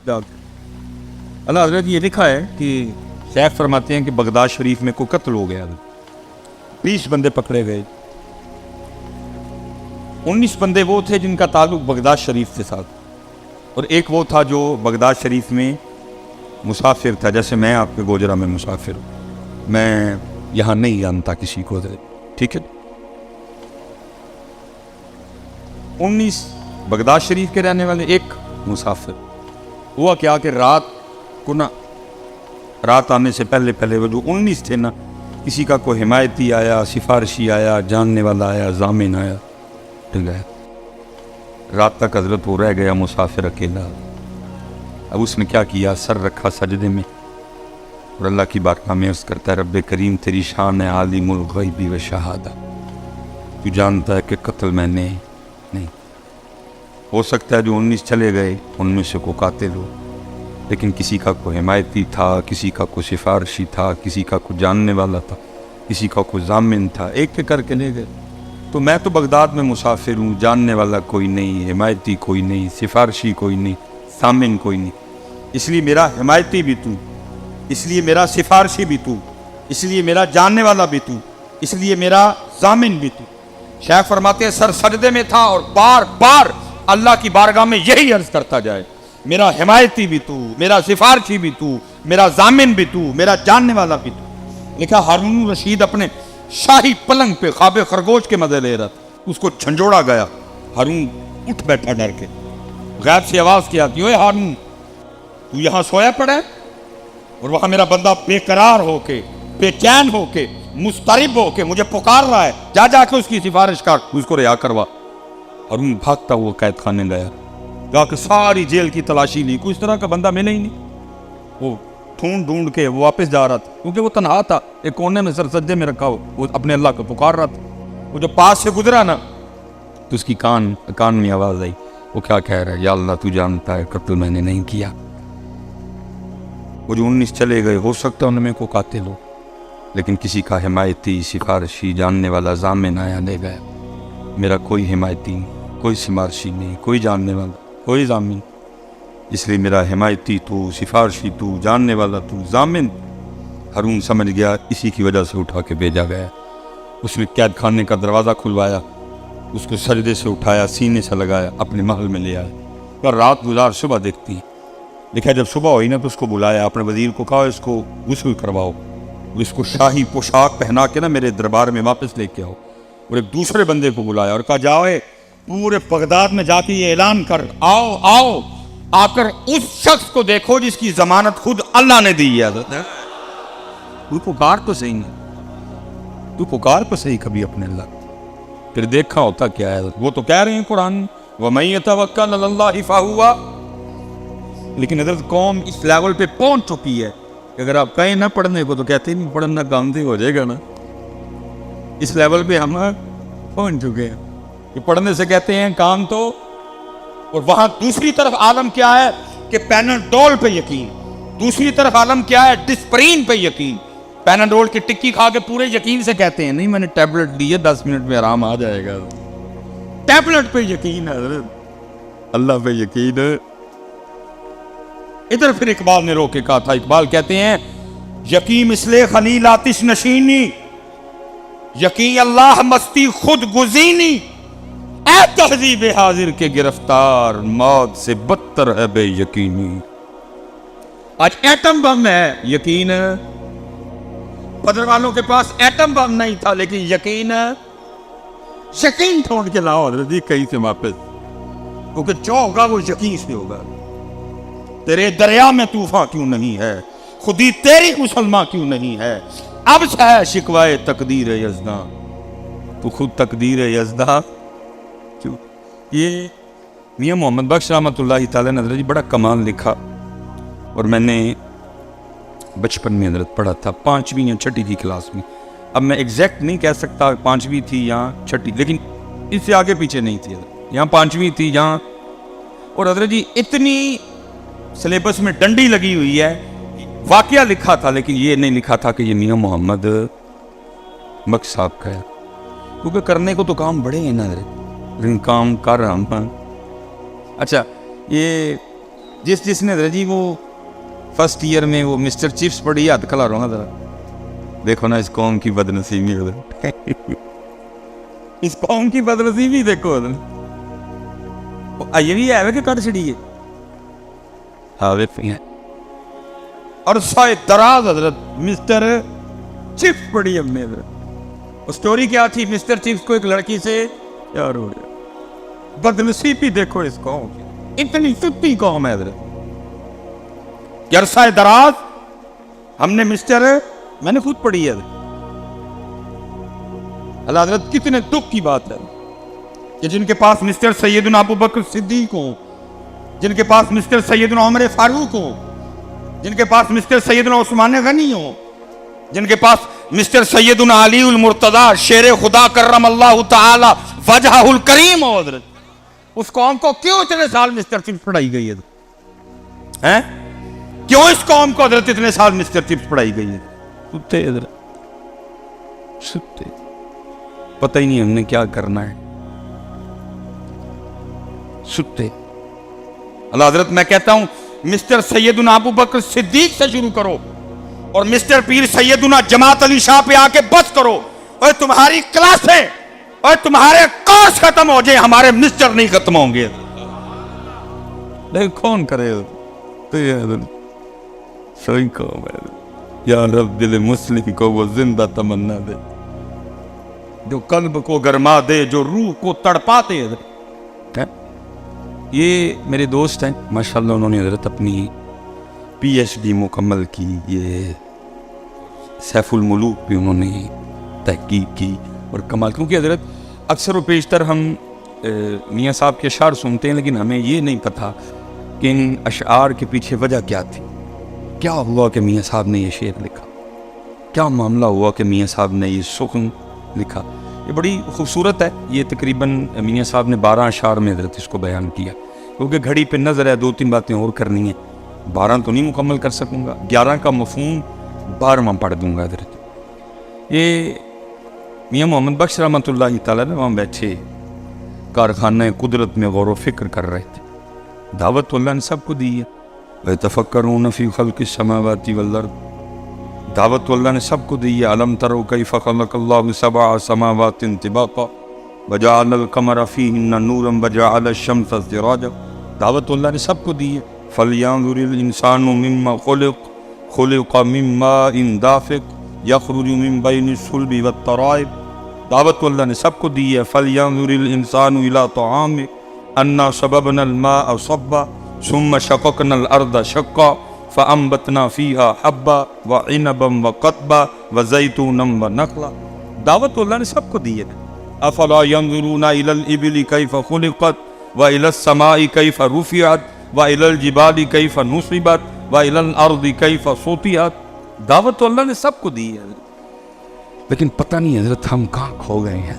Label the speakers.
Speaker 1: اللہ حضرت یہ لکھا ہے کہ شیخ فرماتے ہیں کہ بغداد شریف میں کوئی قتل ہو گیا، 20 بندے پکڑے گئے، 19 بندے وہ تھے جن کا تعلق بغداد شریف کے ساتھ، اور ایک وہ تھا جو بغداد شریف میں مسافر تھا، جیسے میں آپ کے گوجرا میں مسافر ہوں، میں یہاں نہیں جانتا کسی کو، ٹھیک ہے۔ 19 بغداد شریف کے رہنے والے، ایک مسافر۔ ہوا کیا کہ رات آنے سے پہلے وہ جو 19 تھے نا، کسی کا کوئی حمایتی آیا، سفارشی آیا، جاننے والا آیا، ضامن آیا، ٹھیک ہے۔ رات تک حضرت وہ رہ گیا مسافر اکیلا۔ اب اس نے کیا کیا، سر رکھا سجدے میں اور اللہ کی بارگاہ میں عرض کرتا ہے، رب کریم تیری شان ہے عالم الغیب و شہادہ، تو جانتا ہے کہ قتل میں نے نہیں، ہو سکتا ہے جو 19 چلے گئے ان میں سے کوئی قاتل ہو، لیکن کسی کا کوئی حمایتی تھا، کسی کا کوئی سفارشی تھا، کسی کا کوئی جاننے والا تھا، کسی کا کوئی ضامن تھا، ایک کر کے لے گئے۔ تو میں تو بغداد میں مسافر ہوں، جاننے والا کوئی نہیں، حمایتی کوئی نہیں، سفارشی کوئی نہیں، ضامن کوئی نہیں، اس لیے میرا حمایتی بھی تو، اس لیے میرا سفارشی بھی تو، اس لیے میرا جاننے والا بھی تو، اس لیے میرا ضامن بھی تو۔ شیخ فرماتے ہیں سر سجدے میں تھا اور بار بار اللہ کی بارگاہ میں یہی عرض کرتا جائے، میرا حمایتی بھی تو، میرا سفارشی بھی تو، میرا ضامن بھی تو، میرا جاننے والا بھی تو۔ لکھا ہارون رشید اپنے شاہی پلنگ پہ خواب خرگوش کے مزے لے رہا تھا، اس کو جھنجھوڑا گیا، ہارون اٹھ بیٹھا ڈر کے، غیب سے آواز کیا کہ اوے ہارون، تو یہاں سویا پڑا ہے اور وہاں میرا بندہ بے قرار ہو کے، بے چین ہو کے، مضطرب ہو کے مجھے پکار رہا ہے، جا کے اس کی سفارش کر، اس کو رہا کروا۔ ہارون بھاگتا ہوا قید خانے گیا، جا کے ساری جیل کی تلاشی لی، کوئی اس طرح کا بندہ ملے ہی نہیں۔ وہ ڈھونڈ کے وہ واپس جا رہا تھا، کیونکہ وہ تنہا تھا، ایک کونے میں سر سجدے میں رکھا ہو، وہ اپنے اللہ کو پکار رہا تھا۔ وہ جب پاس سے گزرا نا تو اس کی کان میں آواز آئی، وہ کیا کہہ رہا ہے، یا اللہ تو جانتا ہے قتل میں نے نہیں کیا۔ وہ جو 19 چلے گئے، ہو سکتا ہے ان میں کوئی قاتل ہو، لیکن کسی کا حمایتی، سفارشی، جاننے والا، ضامن آیا لے گیا۔ میرا کوئی حمایتی نہیں، کوئی سفارشی نہیں، کوئی جاننے والا، کوئی ضامن، اس لیے میرا حمایتی تو، سفارشی تو، جاننے والا تو، ضامن۔ ہارون سمجھ گیا اسی کی وجہ سے اٹھا کے بھیجا گیا۔ اس نے قید خانے کا دروازہ کھلوایا، اس کو سجدے سے اٹھایا، سینے سے لگایا، اپنے محل میں لے آیا، اور رات گزار صبح دیکھتی۔ لکھا جب صبح ہوئی نا تو اس کو بلایا، اپنے وزیر کو کہا اس کو غسل کرواؤ، اس کو شاہی پوشاک پہنا کے نا میرے دربار میں واپس لے کے آؤ۔ اور ایک دوسرے بندے کو بلایا اور کہا جاؤ پورے بغداد میں جا کے یہ اعلان کر، آؤ آ کر اس شخص کو دیکھو جس کی ضمانت خود اللہ نے دی ہے۔ تو پکار تو صحیح نہیں، تو پکار تو صحیح کبھی اپنے اللہ، پھر دیکھا ہوتا کیا ہے۔ وہ تو کہہ رہے ہیں قرآن وَمَن يَتَوَكَّلْ عَلَى اللَّهِ فَهُوَ، لیکن حضرت قوم اس لیول پہ پہنچ چکی ہے کہ اگر آپ کہیں نہ پڑھنے کو تو کہتے ہیں نہیں پڑھنا گاندھی ہو جائے گا نا۔ اس لیول پہ ہم پہنچ چکے ہیں کہ پڑھنے سے کہتے ہیں کام تو، اور وہاں دوسری طرف عالم کیا ہے کہ پیناڈول پہ یقین، دوسری طرف عالم کیا ہے ڈسپرین پہ یقین۔ پیناڈول کی ٹکی کھا کے پورے یقین سے کہتے ہیں نہیں میں نے ٹیبلٹ لی ہے 10 منٹ میں آرام آ جائے گا۔ ٹیبلٹ پہ یقین ہے حضرت، اللہ پہ یقین ہے۔ ادھر پھر اقبال نے رو کے کہا تھا، اقبال کہتے ہیں یقین مثل خلیل آتش نشینی، یقین اللہ مستی خود گزینی، اے تہذیب حاضر کے گرفتار موت سے بدتر ہے بے یقینی۔ آج ایٹم بم ہے، یقین ہے۔ بدر والوں کے پاس ایٹم بم نہیں تھا لیکن یقین ہے۔ یقین ڈھونڈ کے لاؤ حضرت جی کہیں سے واپس، کیونکہ جو ہوگا وہ یقین سے ہوگا۔ تیرے دریا میں طوفان کیوں نہیں ہے، خودی تیری مسلمان کیوں نہیں ہے، اب ہے شکوائے تقدیر یزداں، تو خود تقدیر یزداں کیوں۔ یہ میاں محمد بخش رحمۃ اللہ تعالیٰ نے حضرت جی بڑا کمال لکھا، اور میں نے بچپن میں حضرت پڑھا تھا 5ویں یا 6ٹھی کی کلاس میں۔ اب میں ایگزیکٹ نہیں کہہ سکتا 5ویں تھی یا 6ٹھی، لیکن اس سے آگے پیچھے نہیں تھی، یہاں 5ویں تھی یہاں۔ اور حضرت جی اتنی سلیبس میں ڈنڈی لگی ہوئی ہے، واقعہ لکھا تھا لیکن یہ نہیں لکھا تھا کہ یہ میاں محمد بخش صاحب کا ہے، کیونکہ کرنے کو تو کام بڑے ہیں نا حضرت، لیکن کام کر رہا ہوں۔ اچھا، یہ جس نے حضرت جی وہ فرسٹ ایئر میں وہ مسٹر چپس پڑھی ہاتھ کھلا رہا ذرا دیکھو نا اس قوم کی بدنصیبی اس قوم کی بدنصیبی دیکھو یہ بھی ہے کہ کٹ چڑی ہے اور سائے دراز حضرت مسٹر چپس پڑھی ہم نے حضرت اسٹوری کیا تھی مسٹر چپس کو ایک لڑکی سے یار ہو گیا بدنصیبی دیکھو اس قوم کی اتنی ستی قوم ہے حضرت عرصہ دراز ہم نے میں نے خود پڑھی ہے اللہ حضرت کتنے دکھ کی بات ہے کہ جن کے پاس مسٹر سیدنا ابو بکر صدیق ہو جن کے پاس مسٹر سیدنا عمر فاروق ہو جن کے پاس مسٹر سیدنا عثمان غنی ہو جن کے پاس مسٹر سیدنا علی المرتضی شیر خدا کرم اللہ تعالی وجہہ الکریم ہو حضرت اس قوم کو کیوں اتنے سال مسٹر چپس پڑھائی گئی ہے کیوں اس قوم کو حضرت اتنے سال مسٹر چپس پڑھائی گئی ہے ستے حضرت ستے پتہ ہی نہیں ہم نے کیا کرنا ہے ستے اللہ حضرت میں کہتا ہوں مسٹر سیدنا ابو بکر صدیق سے شروع کرو اور مسٹر پیر سیدنا جماعت علی شاہ پہ آ کے بس کرو اور تمہاری کلاسیں اور تمہارے کورس ختم ہو جائے ہمارے مسٹر نہیں ختم ہوں گے لیکن کون کرے صحیح قوم ہے یا رب دل مسلم کو وہ زندہ تمنا دے جو قلب کو گرما دے جو روح کو تڑپا دے یہ میرے دوست ہیں ماشاءاللہ انہوں نے حضرت اپنی پی ایچ ڈی مکمل کی یہ سیف الملوک بھی انہوں نے تحقیق کی اور کمال کیونکہ حضرت اکثر و بیشتر ہم میاں صاحب کے اشعار سنتے ہیں لیکن ہمیں یہ نہیں پتہ کہ ان اشعار کے پیچھے وجہ کیا تھی کیا ہوا کہ میاں صاحب نے یہ شعر لکھا کیا معاملہ ہوا کہ میاں صاحب نے یہ سخن لکھا یہ بڑی خوبصورت ہے یہ تقریباً میاں صاحب نے 12 اشعار میں حضرت اس کو بیان کیا کیونکہ گھڑی پہ نظر ہے 2-3 باتیں اور کرنی ہیں 12 تو نہیں مکمل کر سکوں گا 11 کا مفہوم 12واں پڑھ دوں گا حضرت یہ میاں محمد بخش رحمۃ اللہ تعالیٰ نے وہاں بیٹھے کارخانہ قدرت میں غور و فکر کر رہے تھے دعوت اللہ نے سب کو دی ہے وَيَتَفَكَّرُونَ فِي خَلْقِ السَّمَاوَاتِ وَالْأَرْضِ دعوت اللہ نے سب کو دی ہے أَلَمْ تَرَوْا كَيْفَ خَلَقَ اللَّهُ سَبْعَ سَمَاوَاتٍ طِبَاقًا وَجَعَلَ الْقَمَرَ فِيهِنَّ نُورًا وَجَعَلَ الشَّمْسَ سِرَاجًا دعوت اللہ نے سب کو دی ہے فَلْيَنظُرِ الْإِنسَانُ مِمَّا خُلِقَ مِن مَّاءٍ دَافِقٍ يَخْرُجُ مِن بَيْنِ الصُّلْبِ وَالتَّرَائِبِ دعوت اللہ نے سب کو دی ہے فَلْيَنظُرِ الْإِنسَانُ إِلَىٰ طَعَامِهِ أَنَّا صَبَبْنَا الْمَاءَ صَبًّا ثم شققنا الارض شقا فانبتنا فيها حبا وعنبا وقضبا وزيتونا ونخلا دعوت اللہ نے سب کو دی ہے افلا ينظرون الى الابل كيف خلقت والى السماء كيف رفعت والى الجبال كيف نصبت والى الارض كيف سطحت دعوت اللہ نے سب کو دی ہے لیکن پتہ نہیں حضرت ہم کہاں کھو گئے ہیں